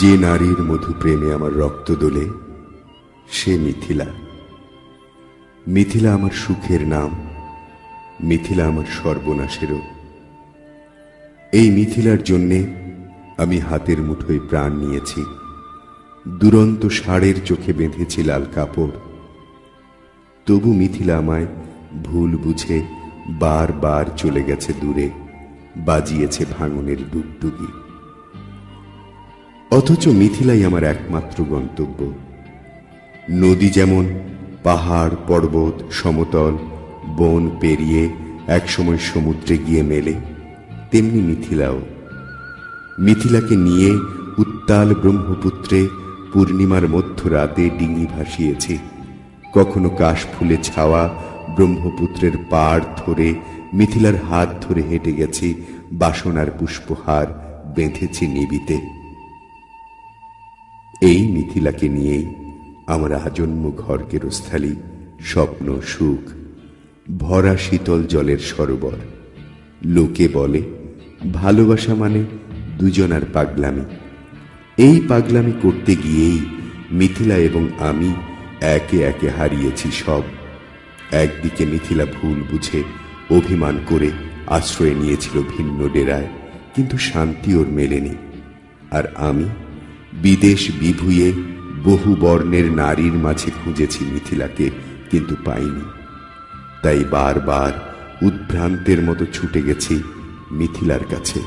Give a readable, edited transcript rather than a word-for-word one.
যে নারীর মধু প্রেমে আমার রক্ত দোলে, সে মিথিলা। মিথিলা আমার সুখের নাম, মিথিলা আমার সর্বনাশেরও। এই মিথিলার জন্যে আমি হাতের মুঠোয় প্রাণ নিয়েছি, দুরন্ত ষাঁড়ের চোখে বেঁধেছি লাল কাপড়। তবু মিথিলা আমায় ভুল বুঝে বারবার চলে গেছে দূরে, বাজিয়েছে ভাঙনের ডুগডুগি। অথচ মিথিলাই আমার একমাত্র গন্তব্য। নদী যেমন পাহাড় পর্বত সমতল বন পেরিয়ে একসময় সমুদ্রে গিয়ে মেলে, তেমনি মিথিলাও। মিথিলাকে নিয়ে উত্তাল ব্রহ্মপুত্রে পূর্ণিমার মধ্যরাতে ডিঙি ভাসিয়েছি। কখনো কাশফুলে ছাওয়া ব্রহ্মপুত্রের পাড় ধরে মিথিলার হাত ধরে হেঁটে গেছি, বাসনার পুষ্পহার বেঁধেছি নিবিতে। এই মিথিলাকে নিয়েই আমার আজন্ম ঘর কেরস্থালি, স্বপ্ন সুখ ভরা শীতল জলের সরোবর। লোকে বলে ভালোবাসা মানে দুজনার পাগলামি। এই পাগলামি করতে গিয়েই মিথিলা এবং আমি একে একে হারিয়েছি সব। একদিকে মিথিলা ভুল বুঝে অভিমান করে আশ্রয় নিয়েছিল ভিন্ন ডেরায়, কিন্তু শান্তি ওর মেলেনি। আর আমি বিদেশ বিভুঁয়ে বহু বর্ণের নারীর মাঝে খুঁজেছি মিথিলাকে, কিন্তু পাইনি। তাই বারবার উদ্ভ্রান্তের মতো ছুটে গেছি মিথিলার কাছে।